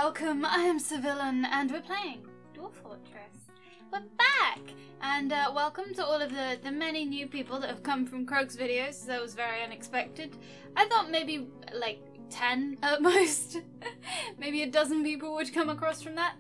welcome, I am Civillan, and we're playing Dwarf Fortress. We're back! And welcome to all of the many new people that have come from Krog's videos. That was very unexpected. I thought maybe like 10 at most. Maybe a dozen people would come across from that.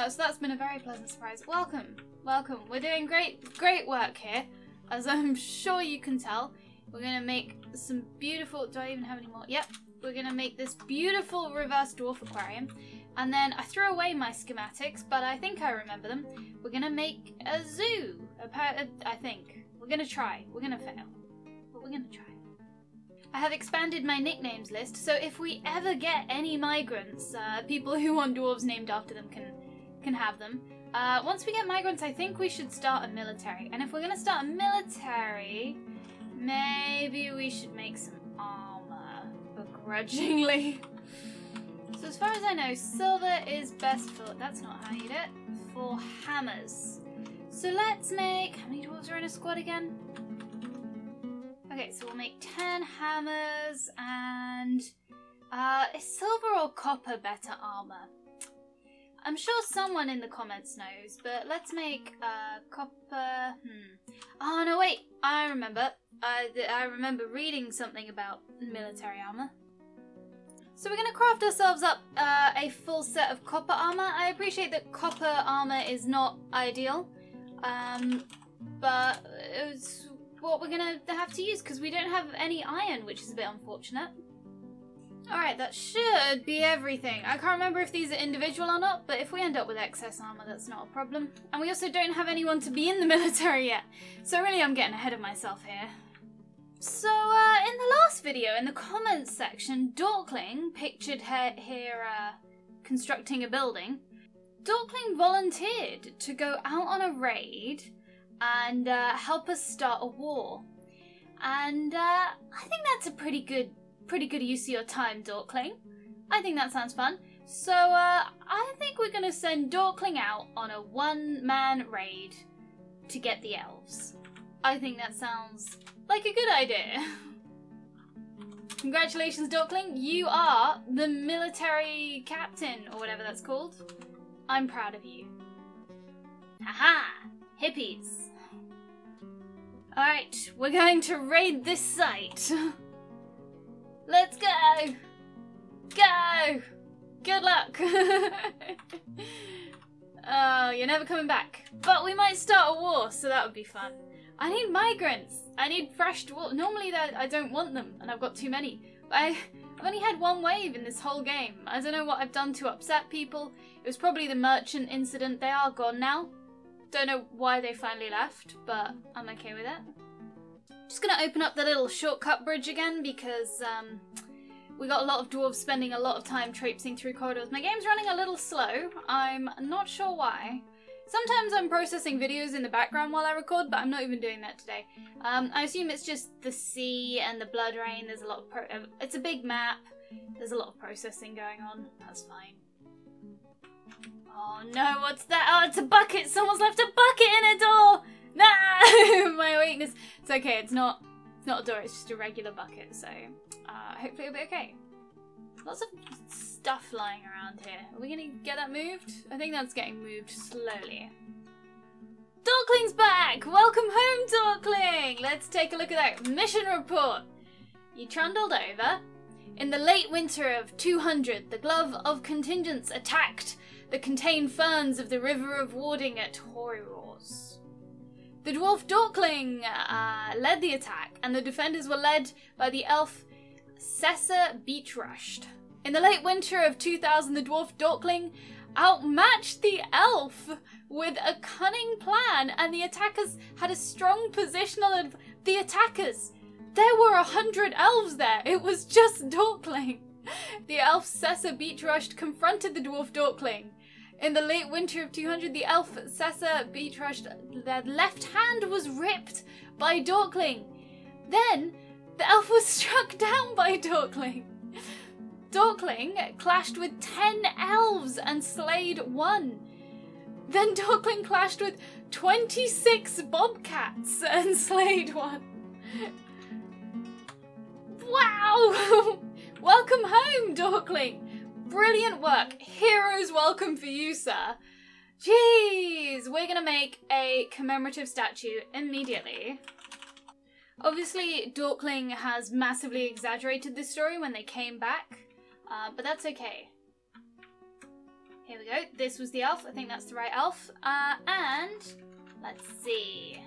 So that's been a very pleasant surprise. Welcome, welcome. We're doing great work here, as I'm sure you can tell. We're gonna make some beautiful, do I even have any more? Yep. We're gonna make this beautiful reverse dwarf aquarium. And then I threw away my schematics, but I think I remember them. We're gonna make a zoo. I think. We're gonna try. We're gonna fail. But we're gonna try. I have expanded my nicknames list, so if we ever get any migrants, people who want dwarves named after them can have them. Once we get migrants, I think we should start a military. And if we're gonna start a military, maybe we should make some armor, begrudgingly. So as far as I know, silver is best for, that's not how you do it, for hammers. So let's make, how many dwarves are in a squad again? Okay, so we'll make 10 hammers and, is silver or copper better armor? I'm sure someone in the comments knows, but let's make, copper, Oh no wait, I remember. I remember reading something about military armor. So we're going to craft ourselves up a full set of copper armor. I appreciate that copper armor is not ideal, but it's what we're going to have to use because we don't have any iron, which is a bit unfortunate. Alright, that should be everything. I can't remember if these are individual or not, but if we end up with excess armor, that's not a problem. And we also don't have anyone to be in the military yet, so really I'm getting ahead of myself here. So, in the last video, in the comments section, Dorkling, pictured here constructing a building, Dorkling volunteered to go out on a raid and help us start a war. And I think that's a pretty good use of your time, Dorkling. I think that sounds fun. So, I think we're going to send Dorkling out on a one-man raid to get the elves. I think that sounds like a good idea. Congratulations, Dorkling. You are the military captain, or whatever that's called. I'm proud of you. Haha! Hippies. Alright, we're going to raid this site. Let's go! Go! Good luck! Oh, you're never coming back. But we might start a war, so that would be fun. I need migrants. I need fresh dwarves. Normally I don't want them, and I've got too many. But I've only had one wave in this whole game. I don't know what I've done to upset people. It was probably the merchant incident. They are gone now. Don't know why they finally left, but I'm okay with it. Just gonna open up the little shortcut bridge again because we got a lot of dwarves spending a lot of time traipsing through corridors. My game's running a little slow. I'm not sure why. Sometimes I'm processing videos in the background while I record, but I'm not even doing that today. I assume it's just the sea and the blood rain. There's a lot of it's a big map. There's a lot of processing going on. That's fine. Oh no, what's that? Oh, it's a bucket. Someone's left a bucket in a door. No, my weakness. It's okay. It's not a door. It's just a regular bucket. So hopefully it'll be okay. Lots of stuff lying around here. Are we gonna get that moved? I think that's getting moved slowly. Dorkling's back! Welcome home, Dorkling! Let's take a look at that mission report. You trundled over. In the late winter of 200, the Glove of Contingents attacked the contained ferns of the River of Warding at Horrors. The dwarf Dorkling led the attack, and the defenders were led by the elf Cessa Beachrushed. In the late winter of 2000, the dwarf Dorkling outmatched the elf with a cunning plan, and the attackers had a strong positional advantage. The attackers! There were 100 elves there! It was just Dorkling! The elf Cessa Beachrushed confronted the dwarf Dorkling. In the late winter of 200, the elf Cessa Beachrushed, their left hand was ripped by Dorkling. Then, the elf was struck down by Dorkling. Dorkling clashed with 10 elves and slayed one. Then Dorkling clashed with 26 bobcats and slayed one. Wow! Welcome home, Dorkling! Brilliant work. Hero's welcome for you, sir. Jeez, we're gonna make a commemorative statue immediately. Obviously, Dorkling has massively exaggerated this story when they came back, but that's okay. Here we go. This was the elf. I think that's the right elf. And let's see.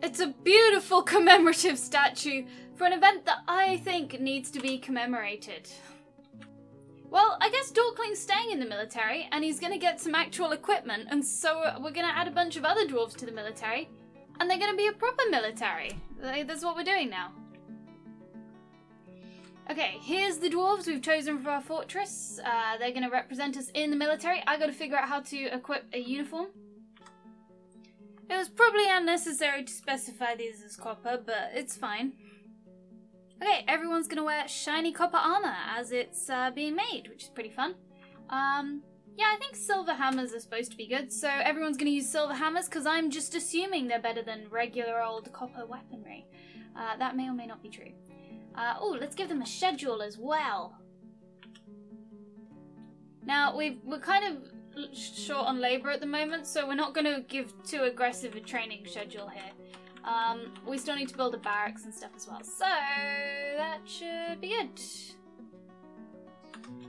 It's a beautiful commemorative statue for an event that I think needs to be commemorated. Well, I guess Dorkling's staying in the military, and he's gonna get some actual equipment, and so we're gonna add a bunch of other dwarves to the military, and they're gonna be a proper military. That's what we're doing now. Okay, here's the dwarves we've chosen for our fortress. They're gonna represent us in the military. I gotta figure out how to equip a uniform. It was probably unnecessary to specify these as copper, but it's fine. Okay, everyone's gonna wear shiny copper armor as it's being made, which is pretty fun. Yeah, I think silver hammers are supposed to be good, so everyone's gonna use silver hammers because I'm just assuming they're better than regular old copper weaponry. That may or may not be true. Oh, let's give them a schedule as well. Now, we're kind of short on labour at the moment, so we're not gonna give too aggressive a training schedule here. We still need to build a barracks and stuff as well, so that should be good.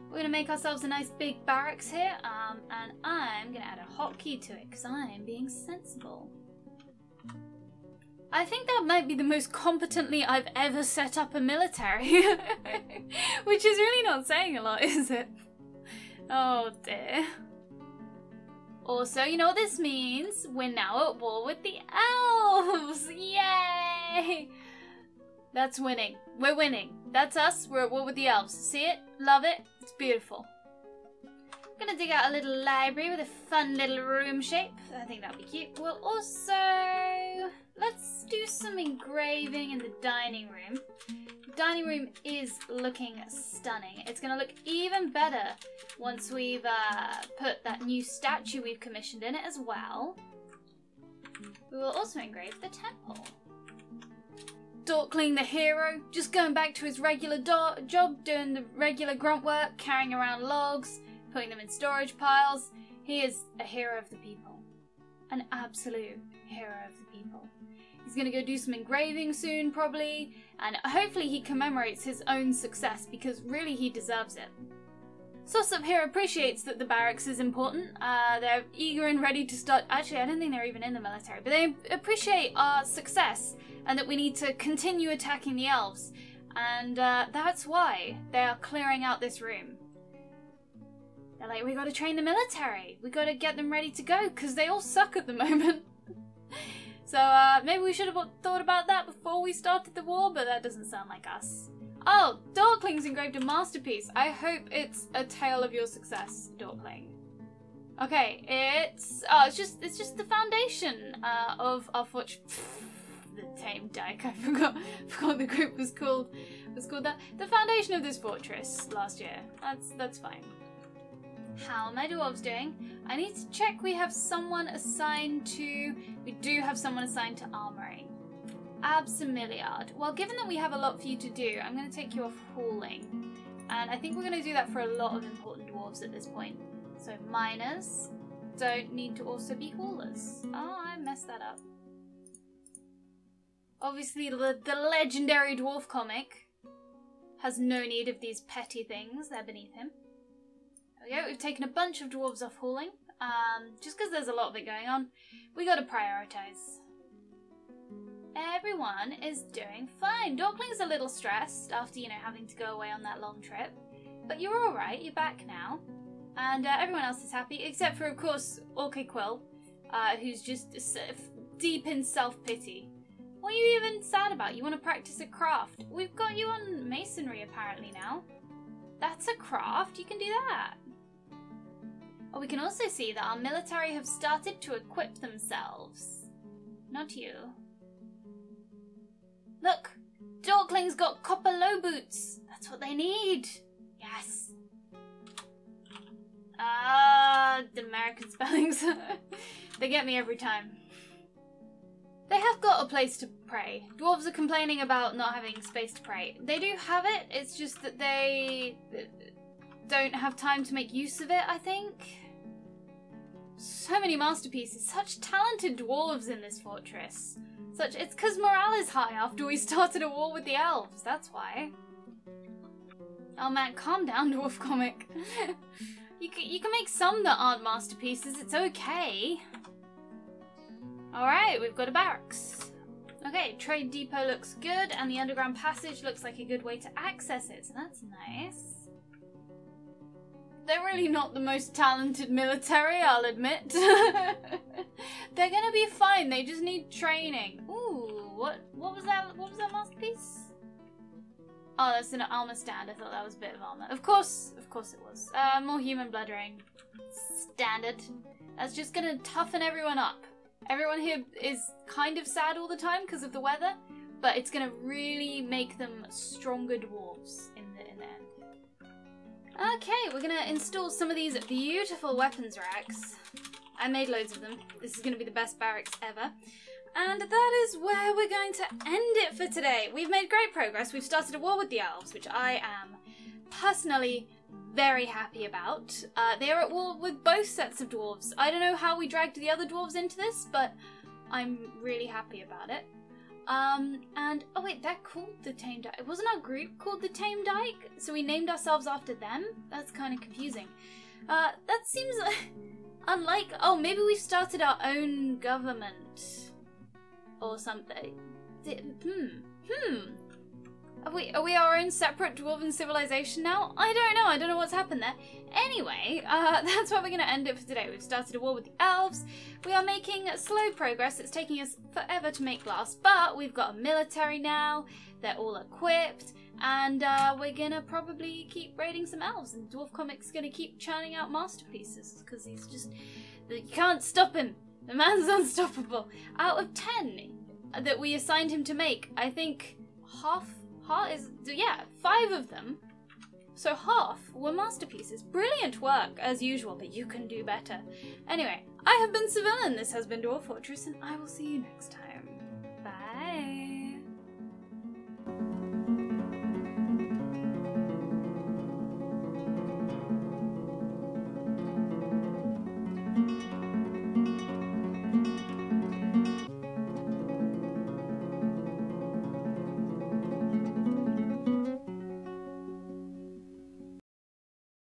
We're gonna make ourselves a nice big barracks here, and I'm gonna add a hotkey to it because I'm being sensible. I think that might be the most competently I've ever set up a military, which is really not saying a lot, is it? Oh dear. Also, you know what this means? We're now at war with the elves! Yay! That's winning. We're winning. That's us. We're at war with the elves. See it? Love it? It's beautiful. I'm gonna dig out a little library with a fun little room shape. I think that'll be cute. We'll also... let's do some engraving in the dining room. The dining room is looking stunning. It's gonna look even better once we've put that new statue we've commissioned in it as well. We will also engrave the temple. Dorkling the hero, just going back to his regular job, doing the regular grunt work, carrying around logs, putting them in storage piles. He is a hero of the people. An absolute hero of the people. He's gonna go do some engraving soon, probably, and hopefully he commemorates his own success because really he deserves it. Sosup here appreciates that the barracks is important. They're eager and ready to start. Actually, I don't think they're even in the military, but they appreciate our success and that we need to continue attacking the elves. And that's why they are clearing out this room. They're like, we gotta train the military. We gotta get them ready to go because they all suck at the moment. So maybe we should have thought about that before we started the war, but that doesn't sound like us. Oh, Dorkling's engraved a masterpiece. I hope it's a tale of your success, Dorkling. Okay, it's just the foundation of our fortress. The Tame Dyke. I forgot the group was called that. The foundation of this fortress last year. That's fine. How are my dwarves doing? I need to check we have someone assigned to... We do have someone assigned to armoring. Absimiliard. Well, given that we have a lot for you to do, I'm going to take you off hauling. And I think we're going to do that for a lot of important dwarves at this point. So miners don't need to also be haulers. Oh, I messed that up. Obviously, the legendary dwarf comic has no need of these petty things. They're beneath him. There we go. We've taken a bunch of dwarves off hauling. Just because there's a lot of it going on, we got to prioritize. Everyone is doing fine. Dorkling's a little stressed after, you know, having to go away on that long trip. But you're alright, you're back now. And everyone else is happy, except for, of course, Orca Quill, who's just deep in self-pity. What are you even sad about? You want to practice a craft? We've got you on masonry, apparently, now. That's a craft, you can do that. Oh, we can also see that our military have started to equip themselves. Not you. Look, Dorkling's got copper low boots. That's what they need. Yes. The American spellings. They get me every time. They have got a place to pray. Dwarves are complaining about not having space to pray. They do have it, it's just that they don't have time to make use of it, I think. So many masterpieces, such talented dwarves in this fortress. It's because morale is high after we started a war with the elves, that's why. Oh man, calm down, Dwarf Comic. You can make some that aren't masterpieces, it's okay. Alright, we've got a barracks. Okay, trade depot looks good, and the underground passage looks like a good way to access it, so that's nice. They're really not the most talented military, I'll admit. They're gonna be fine, they just need training. Ooh, what was that masterpiece? Oh, that's an armor stand. I thought that was a bit of armor. Of course it was. More human blood rain. Standard. That's just gonna toughen everyone up. Everyone here is kind of sad all the time because of the weather, but it's gonna really make them stronger dwarves in the end. Okay, we're gonna install some of these beautiful weapons racks. I made loads of them. This is gonna be the best barracks ever. And that is where we're going to end it for today. We've made great progress. We've started a war with the elves, which I am personally very happy about. They are at war with both sets of dwarves. I don't know how we dragged the other dwarves into this, but I'm really happy about it. And, oh wait, they're called the Tame Dyke. Wasn't our group called the Tame Dyke? So we named ourselves after them? That's kind of confusing. That seems unlike, oh, maybe we started our own government. Or something. Are we our own separate dwarven civilization now? I don't know what's happened there. Anyway, that's where we're going to end it for today. We've started a war with the elves. We are making slow progress. It's taking us forever to make glass, but we've got a military now. They're all equipped, and we're going to probably keep raiding some elves, and Dwarf Comic's going to keep churning out masterpieces, because he's just... You can't stop him. The man's unstoppable. Out of 10 that we assigned him to make, I think half is, yeah, 5 of them. So half were masterpieces. Brilliant work, as usual, but you can do better. Anyway, I have been Sevilla, and this has been Dwarf Fortress, and I will see you next time. Bye.